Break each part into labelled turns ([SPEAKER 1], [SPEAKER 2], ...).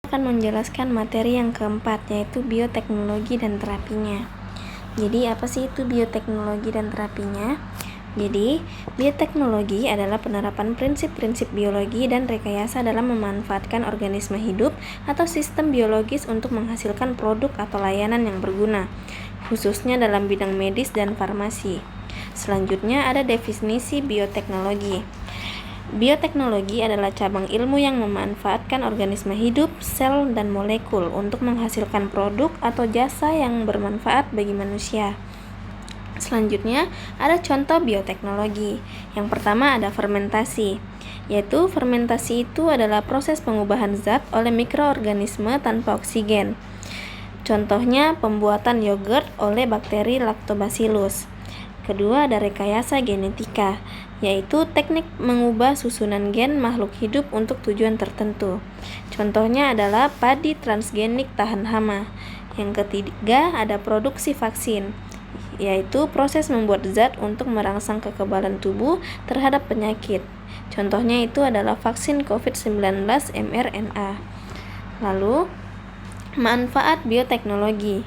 [SPEAKER 1] akan menjelaskan materi yang keempat, yaitu bioteknologi dan terapinya. Jadi apa sih itu bioteknologi dan terapinya? Jadi, bioteknologi adalah penerapan prinsip-prinsip biologi dan rekayasa dalam memanfaatkan organisme hidup atau sistem biologis untuk menghasilkan produk atau layanan yang berguna, khususnya dalam bidang medis dan farmasi. Selanjutnya ada definisi bioteknologi. Bioteknologi adalah cabang ilmu yang memanfaatkan organisme hidup, sel, dan molekul untuk menghasilkan produk atau jasa yang bermanfaat bagi manusia. Selanjutnya, ada contoh bioteknologi. Yang pertama ada fermentasi, yaitu fermentasi itu adalah proses pengubahan zat oleh mikroorganisme tanpa oksigen. Contohnya pembuatan yogurt oleh bakteri Lactobacillus. Kedua ada rekayasa genetika, yaitu teknik mengubah susunan gen makhluk hidup untuk tujuan tertentu. Contohnya adalah padi transgenik tahan hama. Yang ketiga ada produksi vaksin, yaitu proses membuat zat untuk merangsang kekebalan tubuh terhadap penyakit. Contohnya itu adalah vaksin COVID-19 mRNA. Lalu, manfaat bioteknologi,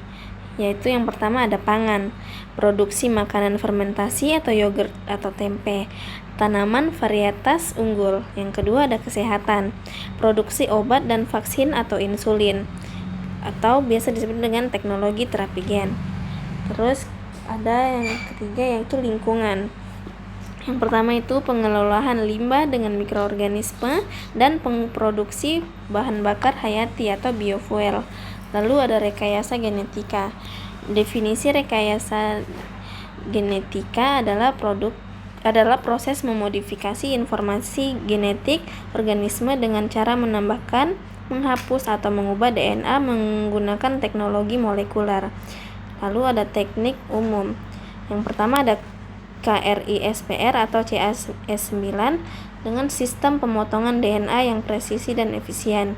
[SPEAKER 1] yaitu yang pertama ada pangan, produksi makanan fermentasi atau yogurt atau tempe, tanaman varietas unggul. Yang kedua ada kesehatan, produksi obat dan vaksin atau insulin, atau biasa disebut dengan teknologi terapi gen. Terus ada yang ketiga yaitu lingkungan. Yang pertama itu pengelolaan limbah dengan mikroorganisme dan produksi bahan bakar hayati atau biofuel. Lalu ada rekayasa genetika. Definisi rekayasa genetika adalah proses memodifikasi informasi genetik organisme dengan cara menambahkan, menghapus atau mengubah DNA menggunakan teknologi molekuler. Lalu ada teknik umum. Yang pertama ada CRISPR atau Cas9 dengan sistem pemotongan DNA yang presisi dan efisien.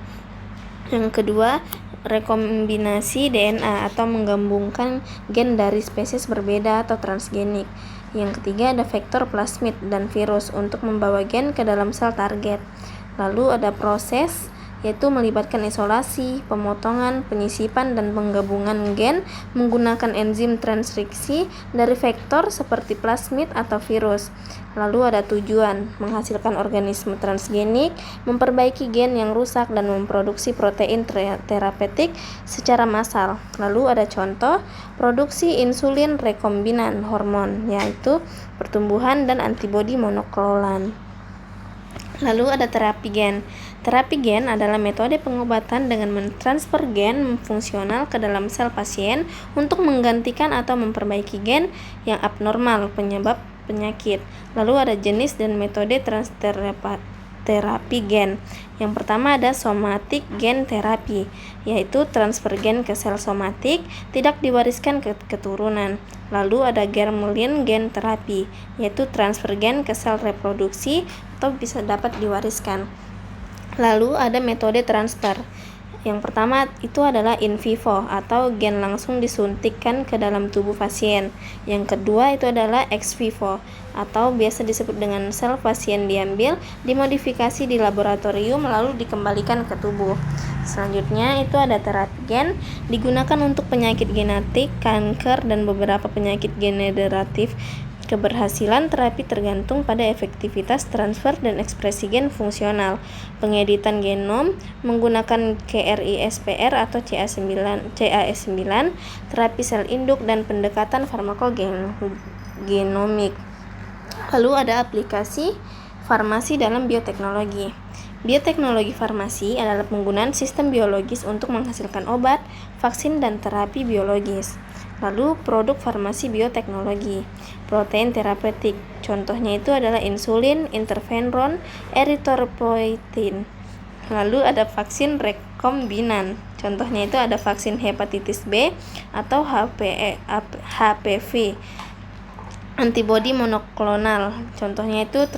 [SPEAKER 1] Yang kedua, rekombinasi DNA atau menggabungkan gen dari spesies berbeda atau transgenik. Yang ketiga ada vektor plasmid dan virus untuk membawa gen ke dalam sel target. Lalu ada proses, yaitu melibatkan isolasi, pemotongan, penyisipan, dan penggabungan gen menggunakan enzim transkripsi dari vektor seperti plasmid atau virus. Lalu ada tujuan, menghasilkan organisme transgenik, memperbaiki gen yang rusak, dan memproduksi protein terapeutik secara massal. Lalu ada contoh, produksi insulin rekombinan hormon, yaitu pertumbuhan dan antibodi monoklonan. Lalu ada terapi gen. Terapi gen adalah metode pengobatan dengan mentransfer gen fungsional ke dalam sel pasien untuk menggantikan atau memperbaiki gen yang abnormal penyebab penyakit. Lalu ada jenis dan metode terapi gen. Yang pertama ada somatic gen terapi, yaitu transfer gen ke sel somatik, tidak diwariskan ke keturunan. Lalu ada germline gen terapi, yaitu transfer gen ke sel reproduksi atau bisa dapat diwariskan. Lalu ada metode transfer. Yang pertama itu adalah in vivo atau gen langsung disuntikkan ke dalam tubuh pasien. Yang kedua itu adalah ex vivo atau biasa disebut dengan sel pasien diambil, dimodifikasi di laboratorium lalu dikembalikan ke tubuh. Selanjutnya itu ada terapi gen, digunakan untuk penyakit genetik, kanker, dan beberapa penyakit degeneratif. Keberhasilan terapi tergantung pada efektivitas transfer dan ekspresi gen fungsional. Pengeditan genom menggunakan CRISPR atau Cas9, terapi sel induk, dan pendekatan farmakogenomik. Lalu ada aplikasi farmasi dalam bioteknologi. Bioteknologi farmasi adalah penggunaan sistem biologis untuk menghasilkan obat, vaksin, dan terapi biologis. Lalu produk farmasi bioteknologi, protein terapeutik, contohnya itu adalah insulin, interferon, eritropoietin. Lalu ada vaksin rekombinan, contohnya itu ada vaksin hepatitis B atau HPV, antibodi monoklonal, contohnya itu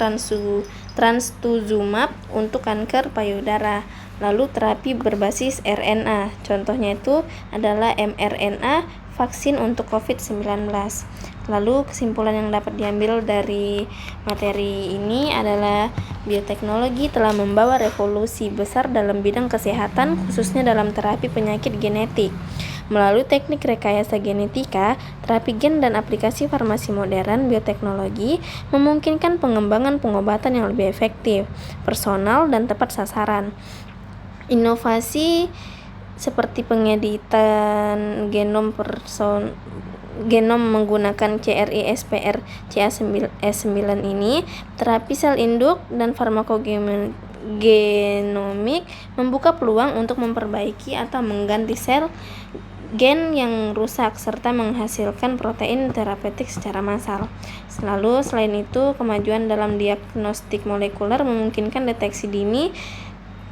[SPEAKER 1] trastuzumab untuk kanker payudara. Lalu terapi berbasis RNA, contohnya itu adalah mRNA vaksin untuk COVID-19. Lalu kesimpulan yang dapat diambil dari materi ini adalah bioteknologi telah membawa revolusi besar dalam bidang kesehatan, khususnya dalam terapi penyakit genetik. Melalui teknik rekayasa genetika, terapi gen, dan aplikasi farmasi modern, bioteknologi memungkinkan pengembangan pengobatan yang lebih efektif, personal, dan tepat sasaran. Inovasi seperti pengeditan genom menggunakan CRISPR Cas9 ini, terapi sel induk, dan farmakogenomik membuka peluang untuk memperbaiki atau mengganti sel gen yang rusak serta menghasilkan protein terapeutik secara massal. Selain itu, kemajuan dalam diagnostik molekuler memungkinkan deteksi dini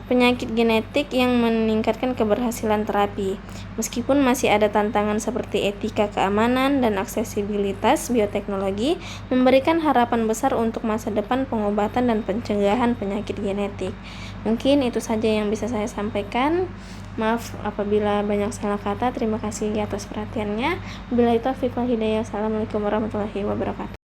[SPEAKER 1] penyakit genetik yang meningkatkan keberhasilan terapi. Meskipun masih ada tantangan seperti etika, keamanan, dan aksesibilitas, bioteknologi memberikan harapan besar untuk masa depan pengobatan dan pencegahan penyakit genetik. Mungkin itu saja yang bisa saya sampaikan. Maaf apabila banyak salah kata. Terima kasih atas perhatiannya. Wabillahi taufiq wal hidayah. Assalamualaikum warahmatullahi wabarakatuh.